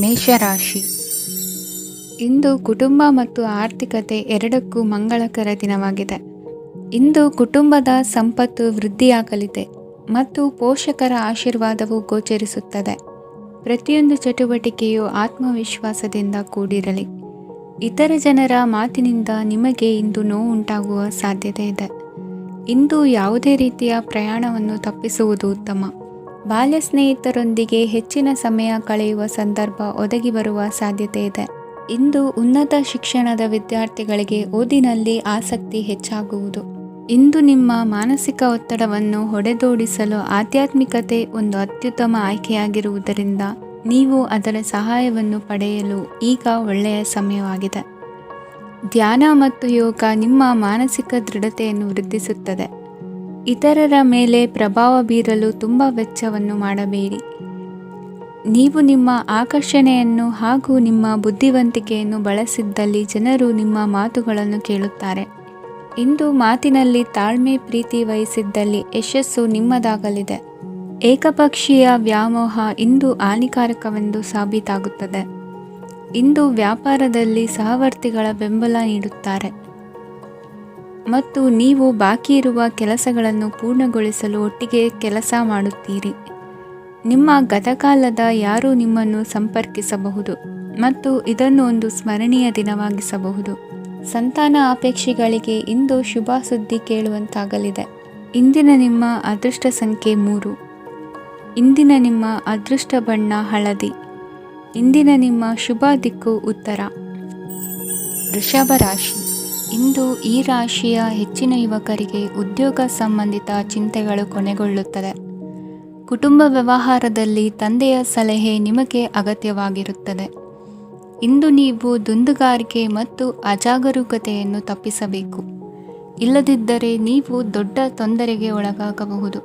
ಮೇಷರಾಶಿ. ಇಂದು ಕುಟುಂಬ ಮತ್ತು ಆರ್ಥಿಕತೆ ಎರಡಕ್ಕೂ ಮಂಗಳಕರ ದಿನವಾಗಿದೆ. ಇಂದು ಕುಟುಂಬದ ಸಂಪತ್ತು ವೃದ್ಧಿಯಾಗಲಿದೆ ಮತ್ತು ಪೋಷಕರ ಆಶೀರ್ವಾದವು ಗೋಚರಿಸುತ್ತದೆ. ಪ್ರತಿಯೊಂದು ಚಟುವಟಿಕೆಯು ಆತ್ಮವಿಶ್ವಾಸದಿಂದ ಕೂಡಿರಲಿ. ಇತರ ಜನರ ಮಾತಿನಿಂದ ನಿಮಗೆ ಇಂದು ನೋವು ಉಂಟಾಗುವ ಸಾಧ್ಯತೆ ಇದೆ. ಇಂದು ಯಾವುದೇ ರೀತಿಯ ಪ್ರಯಾಣವನ್ನು ತಪ್ಪಿಸುವುದು ಉತ್ತಮ. ಬಾಲ್ಯ ಸ್ನೇಹಿತರೊಂದಿಗೆ ಹೆಚ್ಚಿನ ಸಮಯ ಕಳೆಯುವ ಸಂದರ್ಭ ಒದಗಿ ಬರುವ ಸಾಧ್ಯತೆ ಇದೆ. ಇಂದು ಉನ್ನತ ಶಿಕ್ಷಣದ ವಿದ್ಯಾರ್ಥಿಗಳಿಗೆ ಓದಿನಲ್ಲಿ ಆಸಕ್ತಿ ಹೆಚ್ಚಾಗುವುದು. ಇಂದು ನಿಮ್ಮ ಮಾನಸಿಕ ಒತ್ತಡವನ್ನು ಹೊಡೆದೋಡಿಸಲು ಆಧ್ಯಾತ್ಮಿಕತೆ ಒಂದು ಅತ್ಯುತ್ತಮ ಆಯ್ಕೆಯಾಗಿರುವುದರಿಂದ ನೀವು ಅದರ ಸಹಾಯವನ್ನು ಪಡೆಯಲು ಈಗ ಒಳ್ಳೆಯ ಸಮಯವಾಗಿದೆ. ಧ್ಯಾನ ಮತ್ತು ಯೋಗ ನಿಮ್ಮ ಮಾನಸಿಕ ದೃಢತೆಯನ್ನು ವೃದ್ಧಿಸುತ್ತದೆ. ಇತರರ ಮೇಲೆ ಪ್ರಭಾವ ಬೀರಲು ತುಂಬ ವೆಚ್ಚವನ್ನು ಮಾಡಬೇಡಿ. ನೀವು ನಿಮ್ಮ ಆಕರ್ಷಣೆಯನ್ನು ಹಾಗೂ ನಿಮ್ಮ ಬುದ್ಧಿವಂತಿಕೆಯನ್ನು ಬಳಸಿದ್ದಲ್ಲಿ ಜನರು ನಿಮ್ಮ ಮಾತುಗಳನ್ನು ಕೇಳುತ್ತಾರೆ. ಇಂದು ಮಾತಿನಲ್ಲಿ ತಾಳ್ಮೆ ಪ್ರೀತಿ ವಹಿಸಿದ್ದಲ್ಲಿ ಯಶಸ್ಸು ನಿಮ್ಮದಾಗಲಿದೆ. ಏಕಪಕ್ಷೀಯ ವ್ಯಾಮೋಹ ಇಂದು ಹಾನಿಕಾರಕವೆಂದು ಸಾಬೀತಾಗುತ್ತದೆ. ಇಂದು ವ್ಯಾಪಾರದಲ್ಲಿ ಸಹವರ್ತಿಗಳ ಬೆಂಬಲ ನೀಡುತ್ತಾರೆ ಮತ್ತು ನೀವು ಬಾಕಿ ಇರುವ ಕೆಲಸಗಳನ್ನು ಪೂರ್ಣಗೊಳಿಸಲು ಒಟ್ಟಿಗೆ ಕೆಲಸ ಮಾಡುತ್ತೀರಿ. ನಿಮ್ಮ ಗತಕಾಲದ ಯಾರೂ ನಿಮ್ಮನ್ನು ಸಂಪರ್ಕಿಸಬಹುದು ಮತ್ತು ಇದನ್ನು ಒಂದು ಸ್ಮರಣೀಯ ದಿನವಾಗಿಸಬಹುದು. ಸಂತಾನ ಅಪೇಕ್ಷಿಗಳಿಗೆ ಇಂದು ಶುಭ ಸುದ್ದಿ ಕೇಳುವಂತಾಗಲಿದೆ. ಇಂದಿನ ನಿಮ್ಮ ಅದೃಷ್ಟ ಸಂಖ್ಯೆ 3. ಇಂದಿನ ನಿಮ್ಮ ಅದೃಷ್ಟ ಬಣ್ಣ ಹಳದಿ. ಇಂದಿನ ನಿಮ್ಮ ಶುಭ ದಿಕ್ಕು ಉತ್ತರ. ವೃಷಭ ರಾಶಿ. ಇಂದು ಈ ರಾಶಿಯ ಹೆಚ್ಚಿನ ಯುವಕರಿಗೆ ಉದ್ಯೋಗ ಸಂಬಂಧಿತ ಚಿಂತೆಗಳು ಕೊನೆಗೊಳ್ಳುತ್ತದೆ. ಕುಟುಂಬ ವ್ಯವಹಾರದಲ್ಲಿ ತಂದೆಯ ಸಲಹೆ ನಿಮಗೆ ಅಗತ್ಯವಾಗಿರುತ್ತದೆ. ಇಂದು ನೀವು ದುಂದುಗಾರಿಕೆ ಮತ್ತು ಅಜಾಗರೂಕತೆಯನ್ನು ತಪ್ಪಿಸಬೇಕು. ಇಲ್ಲದಿದ್ದರೆ ನೀವು ದೊಡ್ಡ ತೊಂದರೆಗೆ ಒಳಗಾಗಬಹುದು.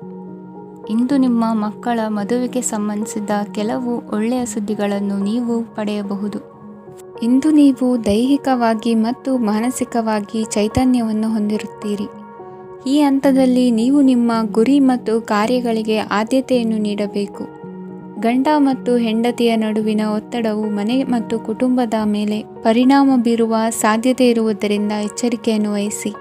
ಇಂದು ನಿಮ್ಮ ಮಕ್ಕಳ ಮದುವೆಗೆ ಸಂಬಂಧಿಸಿದ ಕೆಲವು ಒಳ್ಳೆಯ ಸುದ್ದಿಗಳನ್ನು ನೀವು ಪಡೆಯಬಹುದು. ಇಂದು ನೀವು ದೈಹಿಕವಾಗಿ ಮತ್ತು ಮಾನಸಿಕವಾಗಿ ಚೈತನ್ಯವನ್ನು ಹೊಂದಿರುತ್ತೀರಿ. ಈ ಹಂತದಲ್ಲಿ ನೀವು ನಿಮ್ಮ ಗುರಿ ಮತ್ತು ಕಾರ್ಯಗಳಿಗೆ ಆದ್ಯತೆಯನ್ನು ನೀಡಬೇಕು. ಗಂಡ ಮತ್ತು ಹೆಂಡತಿಯ ನಡುವಿನ ಒತ್ತಡವು ಮನೆ ಮತ್ತು ಕುಟುಂಬದ ಮೇಲೆ ಪರಿಣಾಮ ಬೀರುವ ಸಾಧ್ಯತೆ ಇರುವುದರಿಂದ ಎಚ್ಚರಿಕೆಯನ್ನು ವಹಿಸಿ.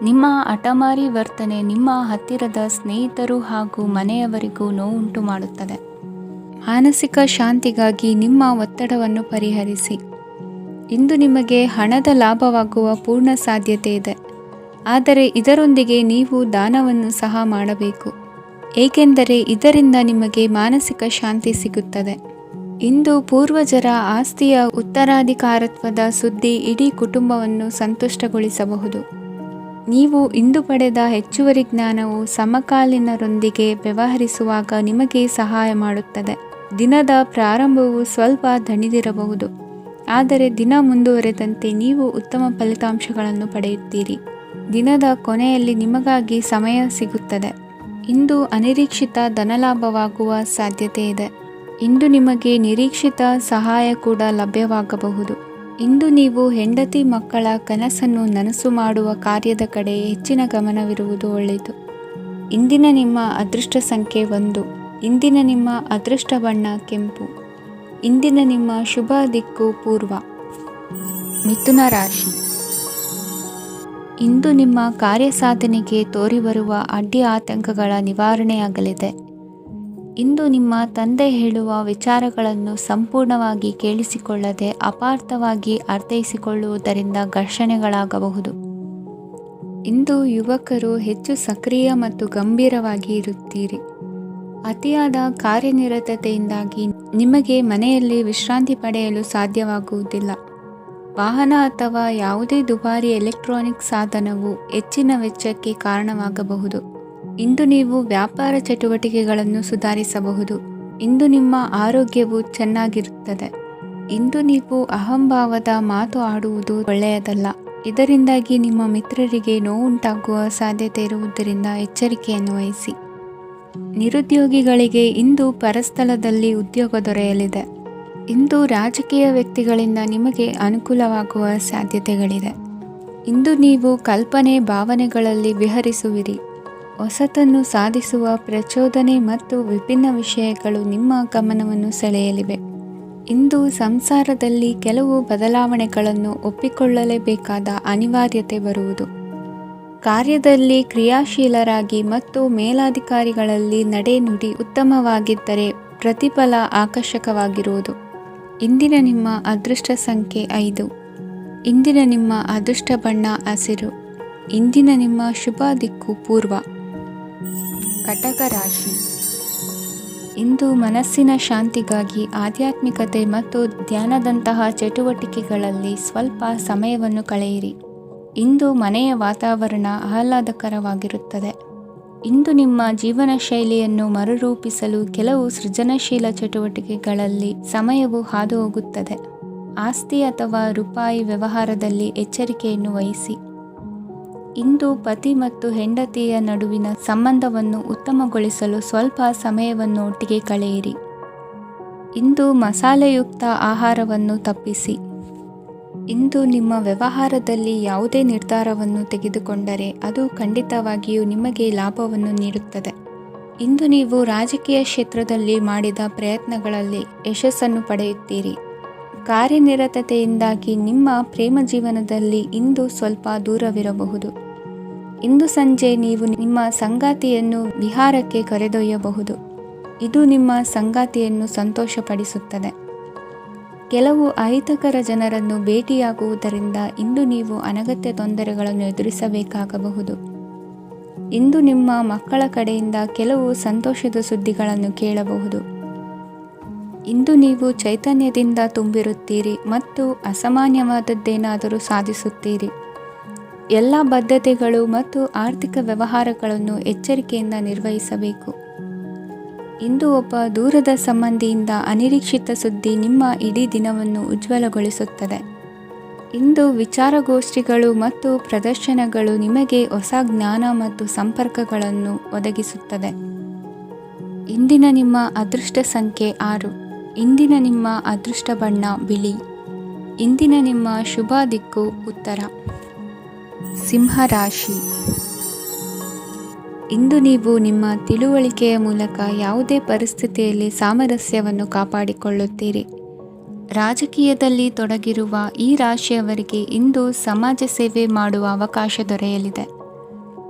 ನಿಮ್ಮ ಹಠಮಾರಿ ವರ್ತನೆ ನಿಮ್ಮ ಹತ್ತಿರದ ಸ್ನೇಹಿತರು ಹಾಗೂ ಮನೆಯವರಿಗೂ ನೋವುಂಟು ಮಾಡುತ್ತದೆ. ಮಾನಸಿಕ ಶಾಂತಿಗಾಗಿ ನಿಮ್ಮ ಒತ್ತಡವನ್ನು ಪರಿಹರಿಸಿ. ಇಂದು ನಿಮಗೆ ಹಣದ ಲಾಭವಾಗುವ ಪೂರ್ಣ ಸಾಧ್ಯತೆ ಇದೆ, ಆದರೆ ಇದರೊಂದಿಗೆ ನೀವು ದಾನವನ್ನು ಸಹ ಮಾಡಬೇಕು, ಏಕೆಂದರೆ ಇದರಿಂದ ನಿಮಗೆ ಮಾನಸಿಕ ಶಾಂತಿ ಸಿಗುತ್ತದೆ. ಇಂದು ಪೂರ್ವಜರ ಆಸ್ತಿಯ ಉತ್ತರಾಧಿಕಾರತ್ವದ ಸುದ್ದಿ ಇಡೀ ಕುಟುಂಬವನ್ನು ಸಂತುಷ್ಟಗೊಳಿಸಬಹುದು. ನೀವು ಇಂದು ಪಡೆದ ಹೆಚ್ಚುವರಿ ಜ್ಞಾನವು ಸಮಕಾಲೀನರೊಂದಿಗೆ ವ್ಯವಹರಿಸುವಾಗ ನಿಮಗೆ ಸಹಾಯ ಮಾಡುತ್ತದೆ. ದಿನದ ಪ್ರಾರಂಭವು ಸ್ವಲ್ಪ ದಣಿದಿರಬಹುದು, ಆದರೆ ದಿನ ಮುಂದುವರೆದಂತೆ ನೀವು ಉತ್ತಮ ಫಲಿತಾಂಶಗಳನ್ನು ಪಡೆಯುತ್ತೀರಿ. ದಿನದ ಕೊನೆಯಲ್ಲಿ ನಿಮಗಾಗಿ ಸಮಯ ಸಿಗುತ್ತದೆ. ಇಂದು ಅನಿರೀಕ್ಷಿತ ಧನಲಾಭವಾಗುವ ಸಾಧ್ಯತೆ ಇದೆ. ಇಂದು ನಿಮಗೆ ನಿರೀಕ್ಷಿತ ಸಹಾಯ ಕೂಡ ಲಭ್ಯವಾಗಬಹುದು. ಇಂದು ನೀವು ಹೆಂಡತಿ ಮಕ್ಕಳ ಕನಸನ್ನು ನನಸು ಮಾಡುವ ಕಾರ್ಯದ ಕಡೆ ಹೆಚ್ಚಿನ ಗಮನವಿರುವುದು ಒಳ್ಳೆಯದು. ಇಂದಿನ ನಿಮ್ಮ ಅದೃಷ್ಟ ಸಂಖ್ಯೆ 1. ಇಂದಿನ ನಿಮ್ಮ ಅದೃಷ್ಟ ಬಣ್ಣ ಕೆಂಪು. ಇಂದಿನ ನಿಮ್ಮ ಶುಭ ದಿಕ್ಕು ಪೂರ್ವ. ಮಿಥುನ ರಾಶಿ. ಇಂದು ನಿಮ್ಮ ಕಾರ್ಯಸಾಧನೆಗೆ ತೋರಿಬರುವ ಅಡ್ಡಿ ಆತಂಕಗಳ ನಿವಾರಣೆಯಾಗಲಿದೆ. ಇಂದು ನಿಮ್ಮ ತಂದೆ ಹೇಳುವ ವಿಚಾರಗಳನ್ನು ಸಂಪೂರ್ಣವಾಗಿ ಕೇಳಿಸಿಕೊಳ್ಳದೆ ಅಪಾರ್ಥವಾಗಿ ಅರ್ಥೈಸಿಕೊಳ್ಳುವುದರಿಂದ ಘರ್ಷಣೆಗಳಾಗಬಹುದು. ಇಂದು ಯುವಕರು ಹೆಚ್ಚು ಸಕ್ರಿಯ ಮತ್ತು ಗಂಭೀರವಾಗಿ ಇರುತ್ತೀರಿ. ಅತಿಯಾದ ಕಾರ್ಯನಿರತತೆಯಿಂದಾಗಿ ನಿಮಗೆ ಮನೆಯಲ್ಲಿ ವಿಶ್ರಾಂತಿ ಪಡೆಯಲು ಸಾಧ್ಯವಾಗುವುದಿಲ್ಲ. ವಾಹನ ಅಥವಾ ಯಾವುದೇ ದುಬಾರಿ ಎಲೆಕ್ಟ್ರಾನಿಕ್ ಸಾಧನವು ಹೆಚ್ಚಿನ ವೆಚ್ಚಕ್ಕೆ ಕಾರಣವಾಗಬಹುದು. ಇಂದು ನೀವು ವ್ಯಾಪಾರ ಚಟುವಟಿಕೆಗಳನ್ನು ಸುಧಾರಿಸಬಹುದು. ಇಂದು ನಿಮ್ಮ ಆರೋಗ್ಯವು ಚೆನ್ನಾಗಿರುತ್ತದೆ. ಇಂದು ನೀವು ಅಹಂಭಾವದ ಮಾತು ಆಡುವುದು ಒಳ್ಳೆಯದಲ್ಲ. ಇದರಿಂದಾಗಿ ನಿಮ್ಮ ಮಿತ್ರರಿಗೆ ನೋವುಂಟಾಗುವ ಸಾಧ್ಯತೆ ಇರುವುದರಿಂದ ಎಚ್ಚರಿಕೆಯನ್ನು ವಹಿಸಿ. ನಿರುದ್ಯೋಗಿಗಳಿಗೆ ಇಂದು ಪರಸ್ಥಳದಲ್ಲಿ ಉದ್ಯೋಗ ದೊರೆಯಲಿದೆ. ಇಂದು ರಾಜಕೀಯ ವ್ಯಕ್ತಿಗಳಿಂದ ನಿಮಗೆ ಅನುಕೂಲವಾಗುವ ಸಾಧ್ಯತೆಗಳಿದೆ. ಇಂದು ನೀವು ಕಲ್ಪನೆ ಭಾವನೆಗಳಲ್ಲಿ ವಿಹರಿಸುವಿರಿ. ಹೊಸತನ್ನು ಸಾಧಿಸುವ ಪ್ರಚೋದನೆ ಮತ್ತು ವಿಭಿನ್ನ ವಿಷಯಗಳು ನಿಮ್ಮ ಗಮನವನ್ನು ಸೆಳೆಯಲಿವೆ. ಇಂದು ಸಂಸಾರದಲ್ಲಿ ಕೆಲವು ಬದಲಾವಣೆಗಳನ್ನು ಒಪ್ಪಿಕೊಳ್ಳಲೇಬೇಕಾದ ಅನಿವಾರ್ಯತೆ ಬರುವುದು. ಕಾರ್ಯದಲ್ಲಿ ಕ್ರಿಯಾಶೀಲರಾಗಿ ಮತ್ತು ಮೇಲಾಧಿಕಾರಿಗಳಲ್ಲಿ ನಡೆನುಡಿ ಉತ್ತಮವಾಗಿದ್ದರೆ ಪ್ರತಿಫಲ ಆಕರ್ಷಕವಾಗಿರುವುದು. ಇಂದಿನ ನಿಮ್ಮ ಅದೃಷ್ಟ ಸಂಖ್ಯೆ 5. ಇಂದಿನ ನಿಮ್ಮ ಅದೃಷ್ಟ ಬಣ್ಣ ಹಸಿರು. ಇಂದಿನ ನಿಮ್ಮ ಶುಭ ದಿಕ್ಕು ಪೂರ್ವ. ಕಟಕ ರಾಶಿ. ಇಂದು ಮನಸ್ಸಿನ ಶಾಂತಿಗಾಗಿ ಆಧ್ಯಾತ್ಮಿಕತೆ ಮತ್ತು ಧ್ಯಾನದಂತಹ ಚಟುವಟಿಕೆಗಳಲ್ಲಿ ಸ್ವಲ್ಪ ಸಮಯವನ್ನು ಕಳೆಯಿರಿ. ಇಂದು ಮನೆಯ ವಾತಾವರಣ ಆಹ್ಲಾದಕರವಾಗಿರುತ್ತದೆ. ಇಂದು ನಿಮ್ಮ ಜೀವನ ಶೈಲಿಯನ್ನು ಮರುರೂಪಿಸಲು ಕೆಲವು ಸೃಜನಶೀಲ ಚಟುವಟಿಕೆಗಳಲ್ಲಿ ಸಮಯವು ಹಾದುಹೋಗುತ್ತದೆ. ಆಸ್ತಿ ಅಥವಾ ರೂಪಾಯಿ ವ್ಯವಹಾರದಲ್ಲಿ ಎಚ್ಚರಿಕೆಯನ್ನು ವಹಿಸಿ. ಇಂದು ಪತಿ ಮತ್ತು ಹೆಂಡತಿಯ ನಡುವಿನ ಸಂಬಂಧವನ್ನು ಉತ್ತಮಗೊಳಿಸಲು ಸ್ವಲ್ಪ ಸಮಯವನ್ನು ಒಟ್ಟಿಗೆ ಕಳೆಯಿರಿ. ಇಂದು ಮಸಾಲೆಯುಕ್ತ ಆಹಾರವನ್ನು ತಪ್ಪಿಸಿ. ಇಂದು ನಿಮ್ಮ ವ್ಯವಹಾರದಲ್ಲಿ ಯಾವುದೇ ನಿರ್ಧಾರವನ್ನು ತೆಗೆದುಕೊಂಡರೆ ಅದು ಖಂಡಿತವಾಗಿಯೂ ನಿಮಗೆ ಲಾಭವನ್ನು ನೀಡುತ್ತದೆ. ಇಂದು ನೀವು ರಾಜಕೀಯ ಕ್ಷೇತ್ರದಲ್ಲಿ ಮಾಡಿದ ಪ್ರಯತ್ನಗಳಲ್ಲಿ ಯಶಸ್ಸನ್ನು ಪಡೆಯುತ್ತೀರಿ. ಕಾರ್ಯನಿರತತೆಯಿಂದಾಗಿ ನಿಮ್ಮ ಪ್ರೇಮ ಜೀವನದಲ್ಲಿ ಇಂದು ಸ್ವಲ್ಪ ದೂರವಿರಬಹುದು. ಇಂದು ಸಂಜೆ ನೀವು ನಿಮ್ಮ ಸಂಗಾತಿಯನ್ನು ವಿಹಾರಕ್ಕೆ ಕರೆದೊಯ್ಯಬಹುದು. ಇದು ನಿಮ್ಮ ಸಂಗಾತಿಯನ್ನು ಸಂತೋಷಪಡಿಸುತ್ತದೆ. ಕೆಲವು ಅಹಿತಕರ ಜನರನ್ನು ಭೇಟಿಯಾಗುವುದರಿಂದ ಇಂದು ನೀವು ಅನಗತ್ಯ ತೊಂದರೆಗಳನ್ನು ಎದುರಿಸಬೇಕಾಗಬಹುದು. ಇಂದು ನಿಮ್ಮ ಮಕ್ಕಳ ಕಡೆಯಿಂದ ಕೆಲವು ಸಂತೋಷದ ಸುದ್ದಿಗಳನ್ನು ಕೇಳಬಹುದು. ಇಂದು ನೀವು ಚೈತನ್ಯದಿಂದ ತುಂಬಿರುತ್ತೀರಿ ಮತ್ತು ಅಸಾಮಾನ್ಯವಾದದ್ದೇನಾದರೂ ಸಾಧಿಸುತ್ತೀರಿ. ಎಲ್ಲ ಬದ್ಧತೆಗಳು ಮತ್ತು ಆರ್ಥಿಕ ವ್ಯವಹಾರಗಳನ್ನು ಎಚ್ಚರಿಕೆಯಿಂದ ನಿರ್ವಹಿಸಬೇಕು. ಇಂದು ಒಬ್ಬ ದೂರದ ಸಂಬಂಧಿಯಿಂದ ಅನಿರೀಕ್ಷಿತ ಸುದ್ದಿ ನಿಮ್ಮ ಇಡೀ ದಿನವನ್ನು ಉಜ್ವಲಗೊಳಿಸುತ್ತದೆ. ಇಂದು ವಿಚಾರಗೋಷ್ಠಿಗಳು ಮತ್ತು ಪ್ರದರ್ಶನಗಳು ನಿಮಗೆ ಹೊಸ ಜ್ಞಾನ ಮತ್ತು ಸಂಪರ್ಕಗಳನ್ನು ಒದಗಿಸುತ್ತದೆ. ಇಂದಿನ ನಿಮ್ಮ ಅದೃಷ್ಟ ಸಂಖ್ಯೆ 6. ಇಂದಿನ ನಿಮ್ಮ ಅದೃಷ್ಟ ಬಣ್ಣ ಬಿಳಿ. ಇಂದಿನ ನಿಮ್ಮ ಶುಭ ದಿಕ್ಕು ಉತ್ತರ. ಸಿಂಹರಾಶಿ. ಇಂದು ನೀವು ನಿಮ್ಮ ತಿಳುವಳಿಕೆಯ ಮೂಲಕ ಯಾವುದೇ ಪರಿಸ್ಥಿತಿಯಲ್ಲಿ ಸಾಮರಸ್ಯವನ್ನು ಕಾಪಾಡಿಕೊಳ್ಳುತ್ತೀರಿ. ರಾಜಕೀಯದಲ್ಲಿ ತೊಡಗಿರುವ ಈ ರಾಶಿಯವರಿಗೆ ಇಂದು ಸಮಾಜ ಸೇವೆ ಮಾಡುವ ಅವಕಾಶ ದೊರೆಯಲಿದೆ.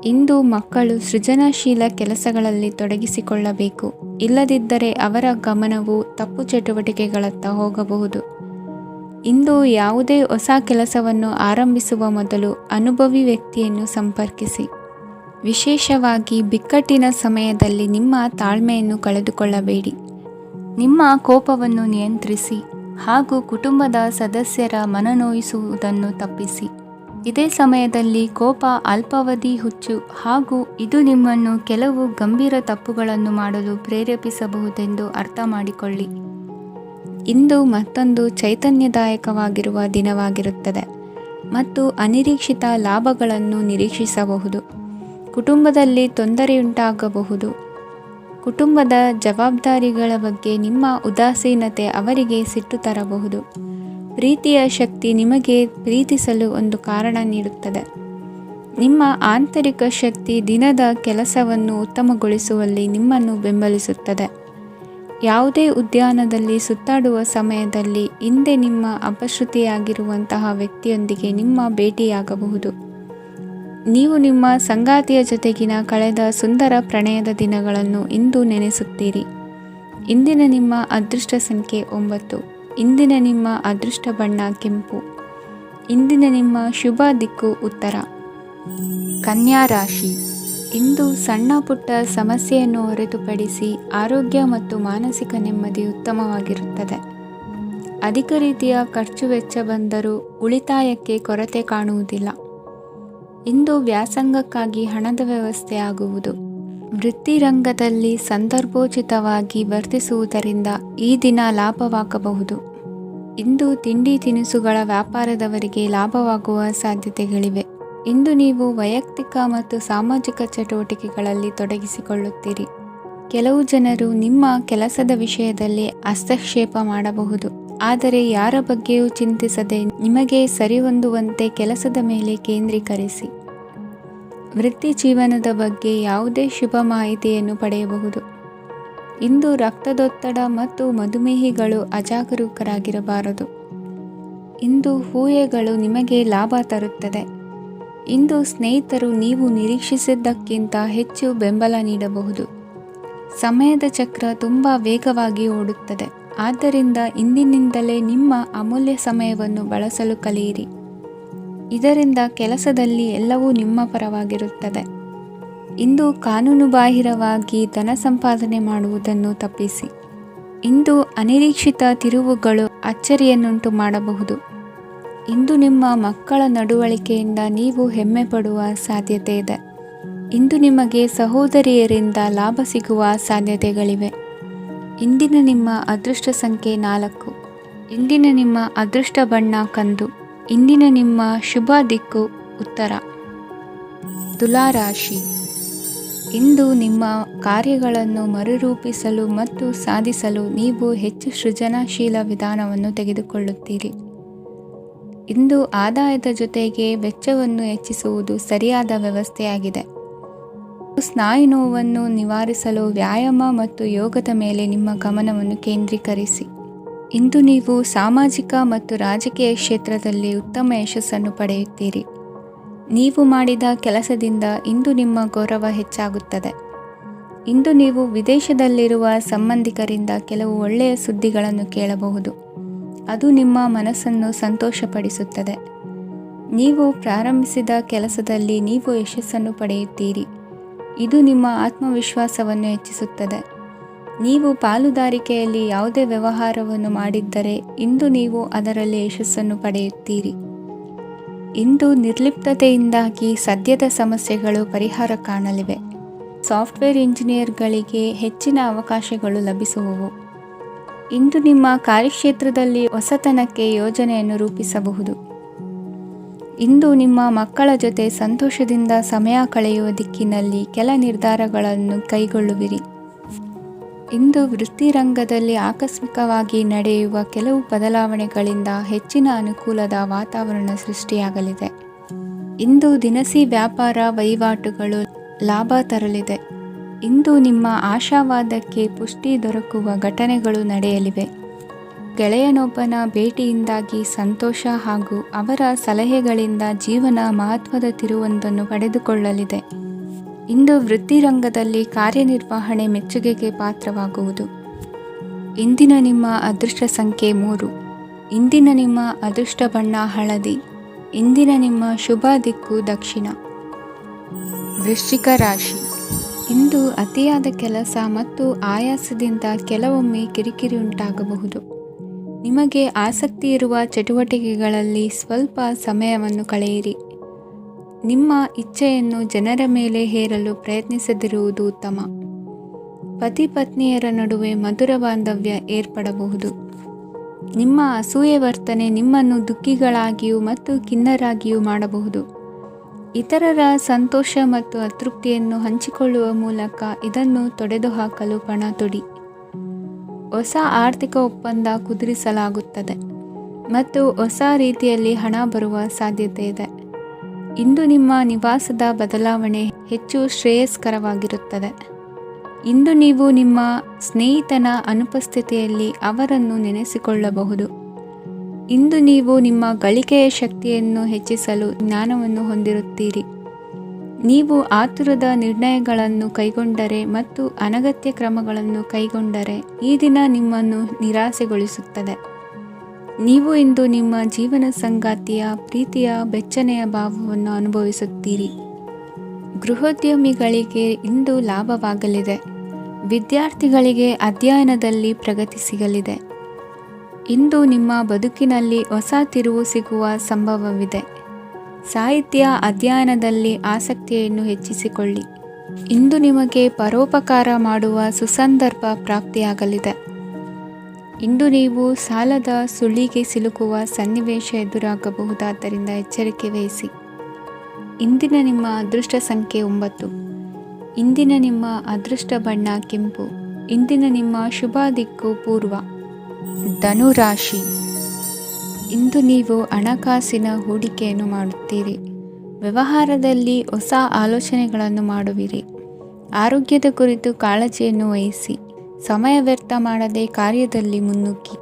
ಇಂದು ಮಕ್ಕಳು ಸೃಜನಶೀಲ ಕೆಲಸಗಳಲ್ಲಿ ತೊಡಗಿಸಿಕೊಳ್ಳಬೇಕು. ಇಲ್ಲದಿದ್ದರೆ ಅವರ ಗಮನವು ತಪ್ಪು ಚಟುವಟಿಕೆಗಳತ್ತ ಹೋಗಬಹುದು. ಇಂದು ಯಾವುದೇ ಹೊಸ ಕೆಲಸವನ್ನು ಆರಂಭಿಸುವ ಮೊದಲು ಅನುಭವಿ ವ್ಯಕ್ತಿಯನ್ನು ಸಂಪರ್ಕಿಸಿ. ವಿಶೇಷವಾಗಿ ಬಿಕ್ಕಟ್ಟಿನ ಸಮಯದಲ್ಲಿ ನಿಮ್ಮ ತಾಳ್ಮೆಯನ್ನು ಕಳೆದುಕೊಳ್ಳಬೇಡಿ. ನಿಮ್ಮ ಕೋಪವನ್ನು ನಿಯಂತ್ರಿಸಿ ಹಾಗೂ ಕುಟುಂಬದ ಸದಸ್ಯರ ಮನನೋಯಿಸುವುದನ್ನು ತಪ್ಪಿಸಿ. ಇದೇ ಸಮಯದಲ್ಲಿ ಕೋಪ ಅಲ್ಪಾವಧಿ ಹುಚ್ಚು ಹಾಗೂ ಇದು ನಿಮ್ಮನ್ನು ಕೆಲವು ಗಂಭೀರ ತಪ್ಪುಗಳನ್ನು ಮಾಡಲು ಪ್ರೇರೇಪಿಸಬಹುದೆಂದು ಅರ್ಥ ಮಾಡಿಕೊಳ್ಳಿ. ಇಂದು ಮತ್ತೊಂದು ಚೈತನ್ಯದಾಯಕವಾಗಿರುವ ದಿನವಾಗಿರುತ್ತದೆ ಮತ್ತು ಅನಿರೀಕ್ಷಿತ ಲಾಭಗಳನ್ನು ನಿರೀಕ್ಷಿಸಬಹುದು. ಕುಟುಂಬದಲ್ಲಿ ತೊಂದರೆಯುಂಟಾಗಬಹುದು. ಕುಟುಂಬದ ಜವಾಬ್ದಾರಿಗಳ ಬಗ್ಗೆ ನಿಮ್ಮ ಉದಾಸೀನತೆ ಅವರಿಗೆ ಸಿಟ್ಟು ತರಬಹುದು. ಪ್ರೀತಿಯ ಶಕ್ತಿ ನಿಮಗೆ ಪ್ರೀತಿಸಲು ಒಂದು ಕಾರಣ ನೀಡುತ್ತದೆ. ನಿಮ್ಮ ಆಂತರಿಕ ಶಕ್ತಿ ದಿನದ ಕೆಲಸವನ್ನು ಉತ್ತಮಗೊಳಿಸುವಲ್ಲಿ ನಿಮ್ಮನ್ನು ಬೆಂಬಲಿಸುತ್ತದೆ. ಯಾವುದೇ ಉದ್ಯಾನದಲ್ಲಿ ಸುತ್ತಾಡುವ ಸಮಯದಲ್ಲಿ ಹಿಂದೆ ನಿಮ್ಮ ಅಪಶ್ರುತಿಯಾಗಿರುವಂತಹ ವ್ಯಕ್ತಿಯೊಂದಿಗೆ ನಿಮ್ಮ ಭೇಟಿಯಾಗಬಹುದು. ನೀವು ನಿಮ್ಮ ಸಂಗಾತಿಯ ಜೊತೆಗಿನ ಕಳೆದ ಸುಂದರ ಪ್ರಣಯದ ದಿನಗಳನ್ನು ಇಂದು ನೆನೆಸುತ್ತೀರಿ. ಇಂದಿನ ನಿಮ್ಮ ಅದೃಷ್ಟ ಸಂಖ್ಯೆ 9. ಇಂದಿನ ನಿಮ್ಮ ಅದೃಷ್ಟ ಬಣ್ಣ ಕೆಂಪು. ಇಂದಿನ ನಿಮ್ಮ ಶುಭ ದಿಕ್ಕು ಉತ್ತರ. ಕನ್ಯಾ ರಾಶಿ. ಇಂದು ಸಣ್ಣ ಪುಟ್ಟ ಸಮಸ್ಯೆಯನ್ನು ಹೊರತುಪಡಿಸಿ ಆರೋಗ್ಯ ಮತ್ತು ಮಾನಸಿಕ ನೆಮ್ಮದಿ ಉತ್ತಮವಾಗಿರುತ್ತದೆ. ಅಧಿಕ ರೀತಿಯ ಖರ್ಚು ವೆಚ್ಚ ಬಂದರೂ ಉಳಿತಾಯಕ್ಕೆ ಕೊರತೆ ಕಾಣುವುದಿಲ್ಲ. ಇಂದು ವ್ಯಾಸಂಗಕ್ಕಾಗಿ ಹಣದ ವ್ಯವಸ್ಥೆ ಆಗುವುದು. ವೃತ್ತಿರಂಗದಲ್ಲಿ ಸಂದರ್ಭೋಚಿತವಾಗಿ ವರ್ತಿಸುವುದರಿಂದ ಈ ದಿನ ಲಾಭವಾಗಬಹುದು. ಇಂದು ತಿಂಡಿ ತಿನಿಸುಗಳ ವ್ಯಾಪಾರದವರಿಗೆ ಲಾಭವಾಗುವ ಸಾಧ್ಯತೆಗಳಿವೆ. ಇಂದು ನೀವು ವೈಯಕ್ತಿಕ ಮತ್ತು ಸಾಮಾಜಿಕ ಚಟುವಟಿಕೆಗಳಲ್ಲಿ ತೊಡಗಿಸಿಕೊಳ್ಳುತ್ತೀರಿ. ಕೆಲವು ಜನರು ನಿಮ್ಮ ಕೆಲಸದ ವಿಷಯದಲ್ಲಿ ಹಸ್ತಕ್ಷೇಪ ಮಾಡಬಹುದು. ಆದರೆ ಯಾರ ಬಗ್ಗೆಯೂ ಚಿಂತಿಸದೆ ನಿಮಗೆ ಸರಿಹೊಂದುವಂತೆ ಕೆಲಸದ ಮೇಲೆ ಕೇಂದ್ರೀಕರಿಸಿ. ವೃತ್ತಿ ಜೀವನದ ಬಗ್ಗೆ ಯಾವುದೇ ಶುಭ ಮಾಹಿತಿಯನ್ನು ಪಡೆಯಬಹುದು. ಇಂದು ರಕ್ತದೊತ್ತಡ ಮತ್ತು ಮಧುಮೇಹಿಗಳು ಅಜಾಗರೂಕರಾಗಿರಬಾರದು. ಇಂದು ಊಹೆಗಳು ನಿಮಗೆ ಲಾಭ ತರುತ್ತದೆ. ಇಂದು ಸ್ನೇಹಿತರು ನೀವು ನಿರೀಕ್ಷಿಸಿದ್ದಕ್ಕಿಂತ ಹೆಚ್ಚು ಬೆಂಬಲ ನೀಡಬಹುದು. ಸಮಯದ ಚಕ್ರ ತುಂಬ ವೇಗವಾಗಿ ಓಡುತ್ತದೆ. ಆದ್ದರಿಂದ ಇಂದಿನಿಂದಲೇ ನಿಮ್ಮ ಅಮೂಲ್ಯ ಸಮಯವನ್ನು ಬಳಸಲು ಕಲಿಯಿರಿ. ಇದರಿಂದ ಕೆಲಸದಲ್ಲಿ ಎಲ್ಲವೂ ನಿಮ್ಮ ಪರವಾಗಿರುತ್ತದೆ. ಇಂದು ಕಾನೂನುಬಾಹಿರವಾಗಿ ಧನ ಸಂಪಾದನೆ ಮಾಡುವುದನ್ನು ತಪ್ಪಿಸಿ. ಇಂದು ಅನಿರೀಕ್ಷಿತ ತಿರುವುಗಳು ಅಚ್ಚರಿಯನ್ನುಂಟು ಮಾಡಬಹುದು. ಇಂದು ನಿಮ್ಮ ಮಕ್ಕಳ ನಡವಳಿಕೆಯಿಂದ ನೀವು ಹೆಮ್ಮೆ ಪಡುವ ಸಾಧ್ಯತೆ ಇದೆ. ಇಂದು ನಿಮಗೆ ಸಹೋದರಿಯರಿಂದ ಲಾಭ ಸಿಗುವ ಸಾಧ್ಯತೆಗಳಿವೆ. ಇಂದಿನ ನಿಮ್ಮ ಅದೃಷ್ಟ ಸಂಖ್ಯೆ 4. ಇಂದಿನ ನಿಮ್ಮ ಅದೃಷ್ಟ ಬಣ್ಣ ಕಂದು. ಇಂದಿನ ನಿಮ್ಮ ಶುಭ ದಿಕ್ಕು ಉತ್ತರ. ತುಲಾ ರಾಶಿ. ಇಂದು ನಿಮ್ಮ ಕಾರ್ಯಗಳನ್ನು ಮರುರೂಪಿಸಲು ಮತ್ತು ಸಾಧಿಸಲು ನೀವು ಹೆಚ್ಚು ಸೃಜನಶೀಲ ವಿಧಾನವನ್ನು ತೆಗೆದುಕೊಳ್ಳುತ್ತೀರಿ. ಇಂದು ಆದಾಯದ ಜೊತೆಗೆ ವೆಚ್ಚವನ್ನು ಹೆಚ್ಚಿಸುವುದು ಸರಿಯಾದ ವ್ಯವಸ್ಥೆಯಾಗಿದೆ. ಸ್ನಾಯು ನೋವನ್ನು ನಿವಾರಿಸಲು ವ್ಯಾಯಾಮ ಮತ್ತು ಯೋಗದ ಮೇಲೆ ನಿಮ್ಮ ಗಮನವನ್ನು ಕೇಂದ್ರೀಕರಿಸಿ. ಇಂದು ನೀವು ಸಾಮಾಜಿಕ ಮತ್ತು ರಾಜಕೀಯ ಕ್ಷೇತ್ರದಲ್ಲಿ ಉತ್ತಮ ಯಶಸ್ಸನ್ನು ಪಡೆಯುತ್ತೀರಿ. ನೀವು ಮಾಡಿದ ಕೆಲಸದಿಂದ ಇಂದು ನಿಮ್ಮ ಗೌರವ ಹೆಚ್ಚಾಗುತ್ತದೆ. ಇಂದು ನೀವು ವಿದೇಶದಲ್ಲಿರುವ ಸಂಬಂಧಿಕರಿಂದ ಕೆಲವು ಒಳ್ಳೆಯ ಸುದ್ದಿಗಳನ್ನು ಕೇಳಬಹುದು. ಅದು ನಿಮ್ಮ ಮನಸ್ಸನ್ನು ಸಂತೋಷಪಡಿಸುತ್ತದೆ. ನೀವು ಪ್ರಾರಂಭಿಸಿದ ಕೆಲಸದಲ್ಲಿ ನೀವು ಯಶಸ್ಸನ್ನು ಪಡೆಯುತ್ತೀರಿ. ಇದು ನಿಮ್ಮ ಆತ್ಮವಿಶ್ವಾಸವನ್ನು ಹೆಚ್ಚಿಸುತ್ತದೆ. ನೀವು ಪಾಲುದಾರಿಕೆಯಲ್ಲಿ ಯಾವುದೇ ವ್ಯವಹಾರವನ್ನು ಮಾಡಿದ್ದರೆ ಇಂದು ನೀವು ಅದರಲ್ಲಿ ಯಶಸ್ಸನ್ನು ಪಡೆಯುತ್ತೀರಿ. ಇಂದು ನಿರ್ಲಿಪ್ತತೆಯಿಂದಾಗಿ ಸದ್ಯದ ಸಮಸ್ಯೆಗಳು ಪರಿಹಾರ ಕಾಣಲಿವೆ. ಸಾಫ್ಟ್ವೇರ್ ಇಂಜಿನಿಯರ್ಗಳಿಗೆ ಹೆಚ್ಚಿನ ಅವಕಾಶಗಳು ಲಭಿಸುವವು. ಇಂದು ನಿಮ್ಮ ಕಾರ್ಯಕ್ಷೇತ್ರದಲ್ಲಿ ಹೊಸತನಕ್ಕೆ ಯೋಜನೆಯನ್ನು ರೂಪಿಸಬಹುದು. ಇಂದು ನಿಮ್ಮ ಮಕ್ಕಳ ಜೊತೆ ಸಂತೋಷದಿಂದ ಸಮಯ ಕಳೆಯುವ ದಿಕ್ಕಿನಲ್ಲಿ ಕೆಲ ನಿರ್ಧಾರಗಳನ್ನು ಕೈಗೊಳ್ಳುವಿರಿ. ಇಂದು ವೃತ್ತಿರಂಗದಲ್ಲಿ ಆಕಸ್ಮಿಕವಾಗಿ ನಡೆಯುವ ಕೆಲವು ಬದಲಾವಣೆಗಳಿಂದ ಹೆಚ್ಚಿನ ಅನುಕೂಲದ ವಾತಾವರಣ ಸೃಷ್ಟಿಯಾಗಲಿದೆ. ಇಂದು ದಿನಸಿ ವ್ಯಾಪಾರ ವಹಿವಾಟುಗಳು ಲಾಭ ತರಲಿದೆ. ಇಂದು ನಿಮ್ಮ ಆಶಾವಾದಕ್ಕೆ ಪುಷ್ಟಿ ದೊರಕುವ ಘಟನೆಗಳು ನಡೆಯಲಿವೆ. ಗೆಳೆಯನೊಬ್ಬನ ಭೇಟಿಯಿಂದಾಗಿ ಸಂತೋಷ ಹಾಗೂ ಅವರ ಸಲಹೆಗಳಿಂದ ಜೀವನ ಮಹತ್ವದ ತಿರುವೊಂದನ್ನು ಪಡೆದುಕೊಳ್ಳಲಿದೆ. ಇಂದು ವೃತ್ತಿರಂಗದಲ್ಲಿ ಕಾರ್ಯನಿರ್ವಹಣೆ ಮೆಚ್ಚುಗೆಗೆ ಪಾತ್ರವಾಗುವುದು. ಇಂದಿನ ನಿಮ್ಮ ಅದೃಷ್ಟ ಸಂಖ್ಯೆ 3. ಇಂದಿನ ನಿಮ್ಮ ಅದೃಷ್ಟ ಬಣ್ಣ ಹಳದಿ. ಇಂದಿನ ನಿಮ್ಮ ಶುಭ ದಿಕ್ಕು ದಕ್ಷಿಣ. ವೃಶ್ಚಿಕ ರಾಶಿ. ಇಂದು ಅತಿಯಾದ ಕೆಲಸ ಮತ್ತು ಆಯಾಸದಿಂದ ಕೆಲವೊಮ್ಮೆ ಕಿರಿಕಿರಿ ಉಂಟಾಗಬಹುದು. ನಿಮಗೆ ಆಸಕ್ತಿ ಇರುವ ಚಟುವಟಿಕೆಗಳಲ್ಲಿ ಸ್ವಲ್ಪ ಸಮಯವನ್ನು ಕಳೆಯಿರಿ. ನಿಮ್ಮ ಇಚ್ಛೆಯನ್ನು ಜನರ ಮೇಲೆ ಹೇರಲು ಪ್ರಯತ್ನಿಸದಿರುವುದು ಉತ್ತಮ. ಪತಿ ಪತ್ನಿಯರ ನಡುವೆ ಮಧುರ ಬಾಂಧವ್ಯ ಏರ್ಪಡಬಹುದು. ನಿಮ್ಮ ಅಸೂಯೆ ವರ್ತನೆ ನಿಮ್ಮನ್ನು ದುಃಖಿಗಳಾಗಿಯೂ ಮತ್ತು ಖಿನ್ನರಾಗಿಯೂ ಮಾಡಬಹುದು. ಇತರರ ಸಂತೋಷ ಮತ್ತು ಅತೃಪ್ತಿಯನ್ನು ಹಂಚಿಕೊಳ್ಳುವ ಮೂಲಕ ಇದನ್ನು ತೊಡೆದುಹಾಕಲು ಪಣ ತೊಡಿ. ಹೊಸ ಆರ್ಥಿಕ ಒಪ್ಪಂದ ಕುದುರಿಸಲಾಗುತ್ತದೆ ಮತ್ತು ಹೊಸ ರೀತಿಯಲ್ಲಿ ಹಣ ಬರುವ ಸಾಧ್ಯತೆ ಇದೆ. ಇಂದು ನಿಮ್ಮ ನಿವಾಸದ ಬದಲಾವಣೆ ಹೆಚ್ಚು ಶ್ರೇಯಸ್ಕರವಾಗಿರುತ್ತದೆ. ಇಂದು ನೀವು ನಿಮ್ಮ ಸ್ನೇಹಿತನ ಅನುಪಸ್ಥಿತಿಯಲ್ಲಿ ಅವರನ್ನು ನೆನೆಸಿಕೊಳ್ಳಬಹುದು. ಇಂದು ನೀವು ನಿಮ್ಮ ಗಳಿಕೆಯ ಶಕ್ತಿಯನ್ನು ಹೆಚ್ಚಿಸಲು ಜ್ಞಾನವನ್ನು ಹೊಂದಿರುತ್ತೀರಿ. ನೀವು ಆತುರದ ನಿರ್ಣಯಗಳನ್ನು ಕೈಗೊಂಡರೆ ಮತ್ತು ಅನಗತ್ಯ ಕ್ರಮಗಳನ್ನು ಕೈಗೊಂಡರೆ ಈ ದಿನ ನಿಮ್ಮನ್ನು ನಿರಾಸೆಗೊಳಿಸುತ್ತದೆ. ನೀವು ಇಂದು ನಿಮ್ಮ ಜೀವನ ಸಂಗಾತಿಯ ಪ್ರೀತಿಯ ಬೆಚ್ಚನೆಯ ಭಾವವನ್ನು ಅನುಭವಿಸುತ್ತೀರಿ. ಗೃಹೋದ್ಯಮಿಗಳಿಗೆ ಇಂದು ಲಾಭವಾಗಲಿದೆ. ವಿದ್ಯಾರ್ಥಿಗಳಿಗೆ ಅಧ್ಯಯನದಲ್ಲಿ ಪ್ರಗತಿ ಸಿಗಲಿದೆ. ಇಂದು ನಿಮ್ಮ ಬದುಕಿನಲ್ಲಿ ಹೊಸ ತಿರುವು ಸಿಗುವ ಸಂಭವವಿದೆ. ಸಾಹಿತ್ಯ ಅಧ್ಯಯನದಲ್ಲಿ ಆಸಕ್ತಿಯನ್ನು ಹೆಚ್ಚಿಸಿಕೊಳ್ಳಿ. ಇಂದು ನಿಮಗೆ ಪರೋಪಕಾರ ಮಾಡುವ ಸುಸಂದರ್ಭ ಪ್ರಾಪ್ತಿಯಾಗಲಿದೆ. ಇಂದು ನೀವು ಸಾಲದ ಸುಳಿಗೆ ಸಿಲುಕುವ ಸನ್ನಿವೇಶ ಎದುರಾಗಬಹುದಾದ್ದರಿಂದ ಎಚ್ಚರಿಕೆ ವಹಿಸಿ. ಇಂದಿನ ನಿಮ್ಮ ಅದೃಷ್ಟ ಸಂಖ್ಯೆ 9. ಇಂದಿನ ನಿಮ್ಮ ಅದೃಷ್ಟ ಬಣ್ಣ ಕೆಂಪು. ಇಂದಿನ ನಿಮ್ಮ ಶುಭ ದಿಕ್ಕು ಪೂರ್ವ. ಧನುರಾಶಿ. ಇಂದು ನೀವು ಹಣಕಾಸಿನ ಹೂಡಿಕೆಯನ್ನು ಮಾಡುತ್ತೀರಿ. ವ್ಯವಹಾರದಲ್ಲಿ ಹೊಸ ಆಲೋಚನೆಗಳನ್ನು ಮಾಡುವಿರಿ. ಆರೋಗ್ಯದ ಕುರಿತು ಕಾಳಜಿಯನ್ನು ವಹಿಸಿ. ಸಮಯ ವ್ಯರ್ಥ ಮಾಡದೆ ಕಾರ್ಯದಲ್ಲಿ ಮುನ್ನುಗ್ಗಿ.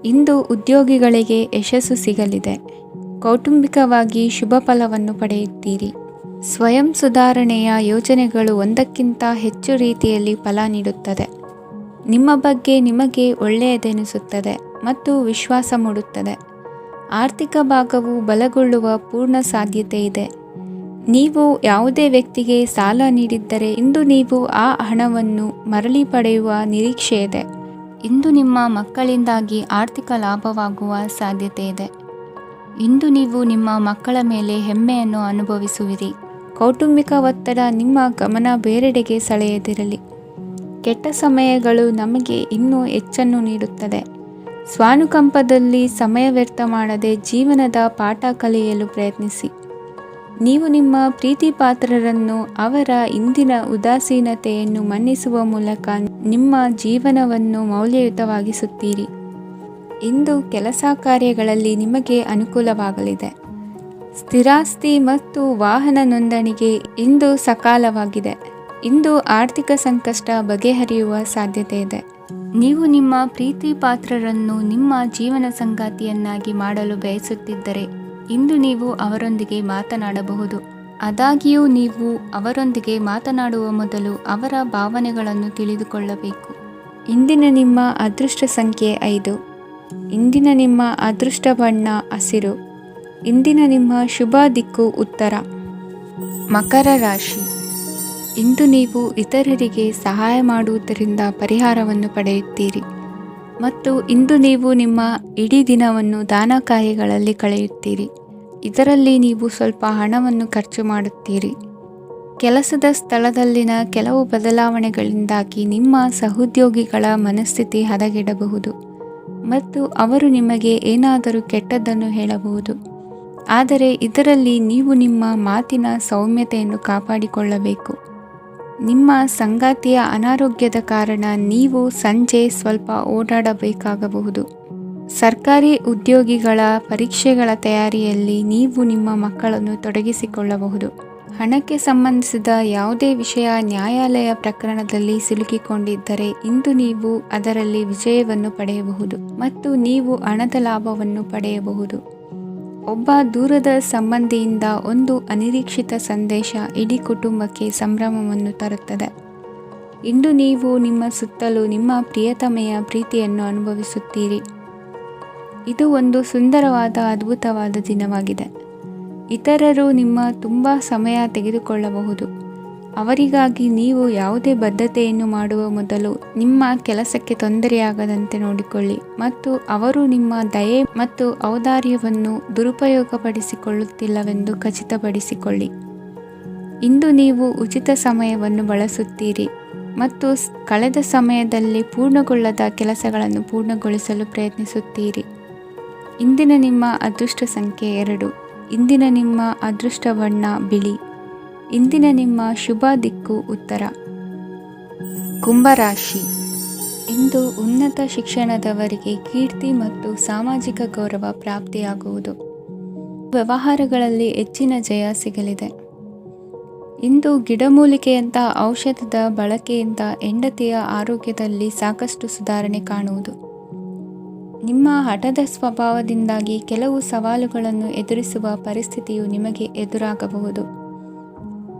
ಇಂದು ಉದ್ಯೋಗಿಗಳಿಗೆ ಯಶಸ್ಸು ಸಿಗಲಿದೆ. ಕೌಟುಂಬಿಕವಾಗಿ ಶುಭ ಫಲವನ್ನು ಪಡೆಯುತ್ತೀರಿ. ಸ್ವಯಂ ಸುಧಾರಣೆಯ ಯೋಜನೆಗಳು ಒಂದಕ್ಕಿಂತ ಹೆಚ್ಚು ರೀತಿಯಲ್ಲಿ ಫಲ ನೀಡುತ್ತದೆ. ನಿಮ್ಮ ಬಗ್ಗೆ ನಿಮಗೆ ಒಳ್ಳೆಯದೆನಿಸುತ್ತದೆ ಮತ್ತು ವಿಶ್ವಾಸ ಮೂಡುತ್ತದೆ. ಆರ್ಥಿಕ ಭಾಗವು ಬಲಗೊಳ್ಳುವ ಪೂರ್ಣ ಸಾಧ್ಯತೆ ಇದೆ. ನೀವು ಯಾವುದೇ ವ್ಯಕ್ತಿಗೆ ಸಾಲ ನೀಡಿದ್ದರೆ ಇಂದು ನೀವು ಆ ಹಣವನ್ನು ಮರಳಿ ಪಡೆಯುವ ನಿರೀಕ್ಷೆ ಇದೆ. ಇಂದು ನಿಮ್ಮ ಮಕ್ಕಳಿಂದಾಗಿ ಆರ್ಥಿಕ ಲಾಭವಾಗುವ ಸಾಧ್ಯತೆ ಇದೆ. ಇಂದು ನೀವು ನಿಮ್ಮ ಮಕ್ಕಳ ಮೇಲೆ ಹೆಮ್ಮೆಯನ್ನು ಅನುಭವಿಸುವಿರಿ. ಕೌಟುಂಬಿಕ ಒತ್ತಡ ನಿಮ್ಮ ಗಮನ ಬೇರೆಡೆಗೆ ಸೆಳೆಯದಿರಲಿ. ಕೆಟ್ಟ ಸಮಯಗಳು ನಮಗೆ ಇನ್ನೂ ಹೆಚ್ಚನ್ನು ನೀಡುತ್ತದೆ. ಸ್ವಾನುಕಂಪದಲ್ಲಿ ಸಮಯ ವ್ಯರ್ಥ ಮಾಡದೆ ಜೀವನದ ಪಾಠ ಕಲಿಯಲು ಪ್ರಯತ್ನಿಸಿ. ನೀವು ನಿಮ್ಮ ಪ್ರೀತಿ ಪಾತ್ರರನ್ನು ಅವರ ಇಂದಿನ ಉದಾಸೀನತೆಯನ್ನು ಮನ್ನಿಸುವ ಮೂಲಕ ನಿಮ್ಮ ಜೀವನವನ್ನು ಮೌಲ್ಯಯುತವಾಗಿಸುತ್ತೀರಿ. ಇಂದು ಕೆಲಸ ಕಾರ್ಯಗಳಲ್ಲಿ ನಿಮಗೆ ಅನುಕೂಲವಾಗಲಿದೆ. ಸ್ಥಿರಾಸ್ತಿ ಮತ್ತು ವಾಹನ ನೋಂದಣಿಗೆ ಇಂದು ಸಕಾಲವಾಗಿದೆ. ಇಂದು ಆರ್ಥಿಕ ಸಂಕಷ್ಟ ಬಗೆಹರಿಯುವ ಸಾಧ್ಯತೆ ಇದೆ. ನೀವು ನಿಮ್ಮ ಪ್ರೀತಿ ಪಾತ್ರರನ್ನು ನಿಮ್ಮ ಜೀವನ ಸಂಗಾತಿಯನ್ನಾಗಿ ಮಾಡಲು ಬಯಸುತ್ತಿದ್ದರೆ ಇಂದು ನೀವು ಅವರೊಂದಿಗೆ ಮಾತನಾಡಬಹುದು. ಆದಾಗ್ಯೂ ನೀವು ಅವರೊಂದಿಗೆ ಮಾತನಾಡುವ ಮೊದಲು ಅವರ ಭಾವನೆಗಳನ್ನು ತಿಳಿದುಕೊಳ್ಳಬೇಕು. ಇಂದಿನ ನಿಮ್ಮ ಅದೃಷ್ಟ ಸಂಖ್ಯೆ 5. ಇಂದಿನ ನಿಮ್ಮ ಅದೃಷ್ಟ ಬಣ್ಣ ಹಸಿರು. ಇಂದಿನ ನಿಮ್ಮ ಶುಭ ದಿಕ್ಕು ಉತ್ತರ. ಮಕರ ರಾಶಿ. ಇಂದು ನೀವು ಇತರರಿಗೆ ಸಹಾಯ ಮಾಡುವುದರಿಂದ ಪರಿಹಾರವನ್ನು ಪಡೆಯುತ್ತೀರಿ ಮತ್ತು ಇಂದು ನೀವು ನಿಮ್ಮ ಇಡೀ ದಿನವನ್ನು ದಾನ ಕಾರ್ಯಗಳಲ್ಲಿ ಕಳೆಯುತ್ತೀರಿ. ಇದರಲ್ಲಿ ನೀವು ಸ್ವಲ್ಪ ಹಣವನ್ನು ಖರ್ಚು ಮಾಡುತ್ತೀರಿ. ಕೆಲಸದ ಸ್ಥಳದಲ್ಲಿನ ಕೆಲವು ಬದಲಾವಣೆಗಳಿಂದಾಗಿ ನಿಮ್ಮ ಸಹೋದ್ಯೋಗಿಗಳ ಮನಸ್ಥಿತಿ ಹದಗೆಡಬಹುದು ಮತ್ತು ಅವರು ನಿಮಗೆ ಏನಾದರೂ ಕೆಟ್ಟದ್ದನ್ನು ಹೇಳಬಹುದು. ಆದರೆ ಇದರಲ್ಲಿ ನೀವು ನಿಮ್ಮ ಮಾತಿನ ಸೌಮ್ಯತೆಯನ್ನು ಕಾಪಾಡಿಕೊಳ್ಳಬೇಕು. ನಿಮ್ಮ ಸಂಗಾತಿಯ ಅನಾರೋಗ್ಯದ ಕಾರಣ ನೀವು ಸಂಜೆ ಸ್ವಲ್ಪ ಓಡಾಡಬೇಕಾಗಬಹುದು. ಸರ್ಕಾರಿ ಉದ್ಯೋಗಿಗಳ ಪರೀಕ್ಷೆಗಳ ತಯಾರಿಯಲ್ಲಿ ನೀವು ನಿಮ್ಮ ಮಕ್ಕಳನ್ನು ತೊಡಗಿಸಿಕೊಳ್ಳಬಹುದು. ಹಣಕ್ಕೆ ಸಂಬಂಧಿಸಿದ ಯಾವುದೇ ವಿಷಯ ನ್ಯಾಯಾಲಯ ಪ್ರಕರಣದಲ್ಲಿ ಸಿಲುಕಿಕೊಂಡಿದ್ದರೆ ಇಂದು ನೀವು ಅದರಲ್ಲಿ ವಿಜಯವನ್ನು ಪಡೆಯಬಹುದು ಮತ್ತು ನೀವು ಹಣದ ಲಾಭವನ್ನು ಪಡೆಯಬಹುದು. ಒಬ್ಬ ದೂರದ ಸಂಬಂಧಿಯಿಂದ ಒಂದು ಅನಿರೀಕ್ಷಿತ ಸಂದೇಶ ಇಡೀ ಕುಟುಂಬಕ್ಕೆ ಸಂಭ್ರಮವನ್ನು ತರುತ್ತದೆ. ಇಂದು ನೀವು ನಿಮ್ಮ ಸುತ್ತಲೂ ನಿಮ್ಮ ಪ್ರಿಯತಮೆಯ ಪ್ರೀತಿಯನ್ನು ಅನುಭವಿಸುತ್ತೀರಿ. ಇದು ಒಂದು ಸುಂದರವಾದ ಅದ್ಭುತವಾದ ದಿನವಾಗಿದೆ. ಇತರರು ನಿಮ್ಮ ತುಂಬ ಸಮಯ ತೆಗೆದುಕೊಳ್ಳಬಹುದು. ಅವರಿಗಾಗಿ ನೀವು ಯಾವುದೇ ಬದ್ಧತೆಯನ್ನು ಮಾಡುವ ಮೊದಲು ನಿಮ್ಮ ಕೆಲಸಕ್ಕೆ ತೊಂದರೆಯಾಗದಂತೆ ನೋಡಿಕೊಳ್ಳಿ ಮತ್ತು ಅವರು ನಿಮ್ಮ ದಯೆ ಮತ್ತು ಔದಾರ್ಯವನ್ನು ದುರುಪಯೋಗಪಡಿಸಿಕೊಳ್ಳುತ್ತಿಲ್ಲವೆಂದು ಖಚಿತಪಡಿಸಿಕೊಳ್ಳಿ. ಇಂದು ನೀವು ಉಚಿತ ಸಮಯವನ್ನು ಬಳಸುತ್ತೀರಿ ಮತ್ತು ಕಳೆದ ಸಮಯದಲ್ಲಿ ಪೂರ್ಣಗೊಳ್ಳದ ಕೆಲಸಗಳನ್ನು ಪೂರ್ಣಗೊಳಿಸಲು ಪ್ರಯತ್ನಿಸುತ್ತೀರಿ. ಇಂದಿನ ನಿಮ್ಮ ಅದೃಷ್ಟ ಸಂಖ್ಯೆ 2. ಇಂದಿನ ನಿಮ್ಮ ಅದೃಷ್ಟ ಬಣ್ಣ ಬಿಳಿ. ಇಂದಿನ ನಿಮ್ಮ ಶುಭ ದಿಕ್ಕು ಉತ್ತರ. ಕುಂಭರಾಶಿ. ಇಂದು ಉನ್ನತ ಶಿಕ್ಷಣದವರಿಗೆ ಕೀರ್ತಿ ಮತ್ತು ಸಾಮಾಜಿಕ ಗೌರವ ಪ್ರಾಪ್ತಿಯಾಗುವುದು. ವ್ಯವಹಾರಗಳಲ್ಲಿ ಹೆಚ್ಚಿನ ಜಯ ಸಿಗಲಿದೆ. ಇಂದು ಗಿಡಮೂಲಿಕೆಯಂಥ ಔಷಧದ ಬಳಕೆಯಿಂದ ಹೆಂಡತಿಯ ಆರೋಗ್ಯದಲ್ಲಿ ಸಾಕಷ್ಟು ಸುಧಾರಣೆ ಕಾಣುವುದು. ನಿಮ್ಮ ಹಠದ ಸ್ವಭಾವದಿಂದಾಗಿ ಕೆಲವು ಸವಾಲುಗಳನ್ನು ಎದುರಿಸುವ ಪರಿಸ್ಥಿತಿಯು ನಿಮಗೆ ಎದುರಾಗಬಹುದು.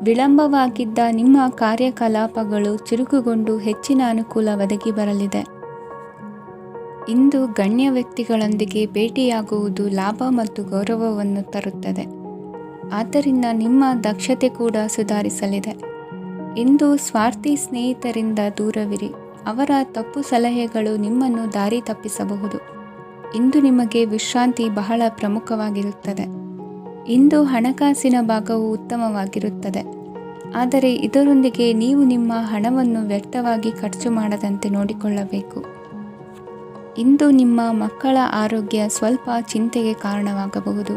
ವಿಳಂಬವಾಗಿದ್ದ ನಿಮ್ಮ ಕಾರ್ಯಕಲಾಪಗಳು ಚುರುಕುಗೊಂಡು ಹೆಚ್ಚಿನ ಅನುಕೂಲ ಒದಗಿ ಬರಲಿದೆ. ಇಂದು ಗಣ್ಯ ವ್ಯಕ್ತಿಗಳೊಂದಿಗೆ ಭೇಟಿಯಾಗುವುದು ಲಾಭ ಮತ್ತು ಗೌರವವನ್ನು ತರುತ್ತದೆ. ಆದ್ದರಿಂದ ನಿಮ್ಮ ದಕ್ಷತೆ ಕೂಡ ಸುಧಾರಿಸಲಿದೆ. ಇಂದು ಸ್ವಾರ್ಥಿ ಸ್ನೇಹಿತರಿಂದ ದೂರವಿರಿ. ಅವರ ತಪ್ಪು ಸಲಹೆಗಳು ನಿಮ್ಮನ್ನು ದಾರಿ ತಪ್ಪಿಸಬಹುದು. ಇಂದು ನಿಮಗೆ ವಿಶ್ರಾಂತಿ ಬಹಳ ಪ್ರಮುಖವಾಗಿರುತ್ತದೆ. ಇಂದು ಹಣಕಾಸಿನ ಭಾಗವು ಉತ್ತಮವಾಗಿರುತ್ತದೆ. ಆದರೆ ಇದರೊಂದಿಗೆ ನೀವು ನಿಮ್ಮ ಹಣವನ್ನು ವ್ಯರ್ಥವಾಗಿ ಖರ್ಚು ಮಾಡದಂತೆ ನೋಡಿಕೊಳ್ಳಬೇಕು. ಇಂದು ನಿಮ್ಮ ಮಕ್ಕಳ ಆರೋಗ್ಯ ಸ್ವಲ್ಪ ಚಿಂತೆಗೆ ಕಾರಣವಾಗಬಹುದು.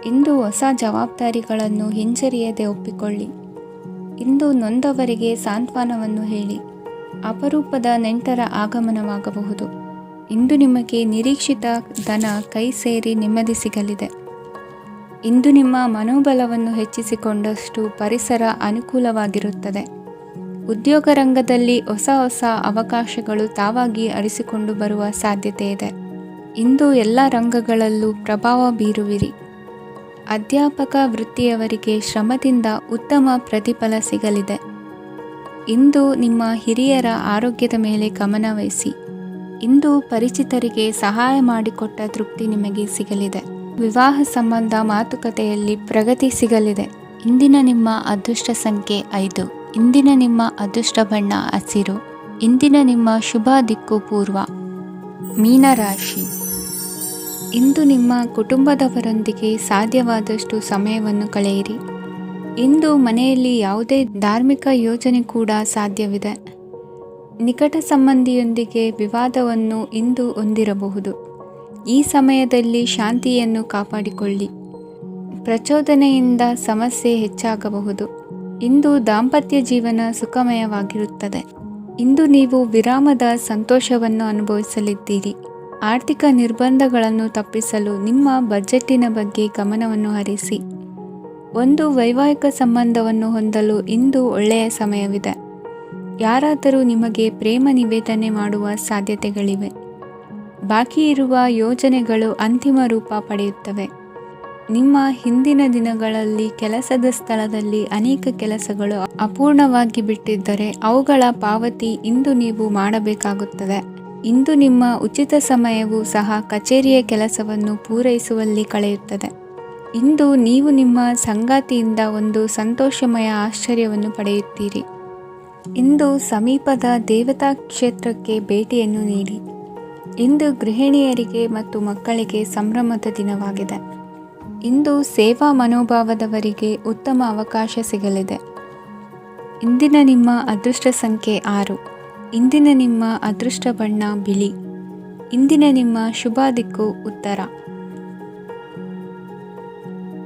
ಇಂದು ಹೊಸ ಜವಾಬ್ದಾರಿಗಳನ್ನು ಹಿಂಜರಿಯದೆ ಒಪ್ಪಿಕೊಳ್ಳಿ. ಇಂದು ನೊಂದವರಿಗೆ ಸಾಂತ್ವನವನ್ನು ಹೇಳಿ. ಅಪರೂಪದ ನೆಂಟರ ಆಗಮನವಾಗಬಹುದು. ಇಂದು ನಿಮಗೆ ನಿರೀಕ್ಷಿತ ಧನ ಕೈ ಸೇರಿ ನೆಮ್ಮದಿ ಸಿಗಲಿದೆ. ಇಂದು ನಿಮ್ಮ ಮನೋಬಲವನ್ನು ಹೆಚ್ಚಿಸಿಕೊಂಡಷ್ಟು ಪರಿಸರ ಅನುಕೂಲವಾಗಿರುತ್ತದೆ. ಉದ್ಯೋಗ ರಂಗದಲ್ಲಿ ಹೊಸ ಹೊಸ ಅವಕಾಶಗಳು ತಾವಾಗಿ ಅರಿಸಿಕೊಂಡು ಬರುವ ಸಾಧ್ಯತೆ ಇದೆ. ಇಂದು ಎಲ್ಲ ರಂಗಗಳಲ್ಲೂ ಪ್ರಭಾವ ಬೀರುವಿರಿ. ಅಧ್ಯಾಪಕ ವೃತ್ತಿಯವರಿಗೆ ಶ್ರಮದಿಂದ ಉತ್ತಮ ಪ್ರತಿಫಲ ಸಿಗಲಿದೆ. ಇಂದು ನಿಮ್ಮ ಹಿರಿಯರ ಆರೋಗ್ಯದ ಮೇಲೆ ಗಮನ ವಹಿಸಿ. ಇಂದು ಪರಿಚಿತರಿಗೆ ಸಹಾಯ ಮಾಡಿಕೊಟ್ಟ ತೃಪ್ತಿ ನಿಮಗೆ ಸಿಗಲಿದೆ. ವಿವಾಹ ಸಂಬಂಧ ಮಾತುಕತೆಯಲ್ಲಿ ಪ್ರಗತಿ ಸಿಗಲಿದೆ. ಇಂದಿನ ನಿಮ್ಮ ಅದೃಷ್ಟ ಸಂಖ್ಯೆ 5. ಇಂದಿನ ನಿಮ್ಮ ಅದೃಷ್ಟ ಬಣ್ಣ ಹಸಿರು. ಇಂದಿನ ನಿಮ್ಮ ಶುಭ ದಿಕ್ಕು ಪೂರ್ವ. ಮೀನರಾಶಿ. ಇಂದು ನಿಮ್ಮ ಕುಟುಂಬದವರೊಂದಿಗೆ ಸಾಧ್ಯವಾದಷ್ಟು ಸಮಯವನ್ನು ಕಳೆಯಿರಿ. ಇಂದು ಮನೆಯಲ್ಲಿ ಯಾವುದೇ ಧಾರ್ಮಿಕ ಯೋಜನೆ ಕೂಡ ಸಾಧ್ಯವಿದೆ. ನಿಕಟ ಸಂಬಂಧಿಯೊಂದಿಗೆ ವಿವಾದವನ್ನು ಇಂದು ಹೊಂದಿರಬಹುದು. ಈ ಸಮಯದಲ್ಲಿ ಶಾಂತಿಯನ್ನು ಕಾಪಾಡಿಕೊಳ್ಳಿ. ಪ್ರಚೋದನೆಯಿಂದ ಸಮಸ್ಯೆ ಹೆಚ್ಚಾಗಬಹುದು. ಇಂದು ದಾಂಪತ್ಯ ಜೀವನ ಸುಖಮಯವಾಗಿರುತ್ತದೆ. ಇಂದು ನೀವು ವಿರಾಮದ ಸಂತೋಷವನ್ನು ಅನುಭವಿಸಲಿದ್ದೀರಿ. ಆರ್ಥಿಕ ನಿರ್ಬಂಧಗಳನ್ನು ತಪ್ಪಿಸಲು ನಿಮ್ಮ ಬಜೆಟ್ಟಿನ ಬಗ್ಗೆ ಗಮನವನ್ನು ಹರಿಸಿ. ಒಂದು ವೈವಾಹಿಕ ಸಂಬಂಧವನ್ನು ಹೊಂದಲು ಇಂದು ಒಳ್ಳೆಯ ಸಮಯವಿದೆ. ಯಾರಾದರೂ ನಿಮಗೆ ಪ್ರೇಮ ನಿವೇದನೆ ಮಾಡುವ ಸಾಧ್ಯತೆಗಳಿವೆ. ಬಾಕಿ ಇರುವ ಯೋಜನೆಗಳು ಅಂತಿಮ ರೂಪ ಪಡೆಯುತ್ತವೆ. ನಿಮ್ಮ ಹಿಂದಿನ ದಿನಗಳಲ್ಲಿ ಕೆಲಸದ ಸ್ಥಳದಲ್ಲಿ ಅನೇಕ ಕೆಲಸಗಳು ಅಪೂರ್ಣವಾಗಿ ಬಿಟ್ಟಿದ್ದರೆ ಅವುಗಳ ಪಾವತಿ ಇಂದು ನೀವು ಮಾಡಬೇಕಾಗುತ್ತದೆ. ಇಂದು ನಿಮ್ಮ ಉಚಿತ ಸಮಯವೂ ಸಹ ಕಚೇರಿಯ ಕೆಲಸವನ್ನು ಪೂರೈಸುವಲ್ಲಿ ಕಳೆಯುತ್ತದೆ. ಇಂದು ನೀವು ನಿಮ್ಮ ಸಂಗಾತಿಯಿಂದ ಒಂದು ಸಂತೋಷಮಯ ಆಶ್ಚರ್ಯವನ್ನು ಪಡೆಯುತ್ತೀರಿ. ಇಂದು ಸಮೀಪದ ದೇವತಾ ಕ್ಷೇತ್ರಕ್ಕೆ ಭೇಟಿಯನ್ನು ನೀಡಿ. ಇಂದು ಗೃಹಿಣಿಯರಿಗೆ ಮತ್ತು ಮಕ್ಕಳಿಗೆ ಸಂಭ್ರಮದ ದಿನವಾಗಿದೆ. ಇಂದು ಸೇವಾ ಮನೋಭಾವದವರಿಗೆ ಉತ್ತಮ ಅವಕಾಶ ಸಿಗಲಿದೆ. ಇಂದಿನ ನಿಮ್ಮ ಅದೃಷ್ಟ ಸಂಖ್ಯೆ 6. ಇಂದಿನ ನಿಮ್ಮ ಅದೃಷ್ಟ ಬಣ್ಣ ಬಿಳಿ. ಇಂದಿನ ನಿಮ್ಮ ಶುಭ ದಿಕ್ಕು ಉತ್ತರ.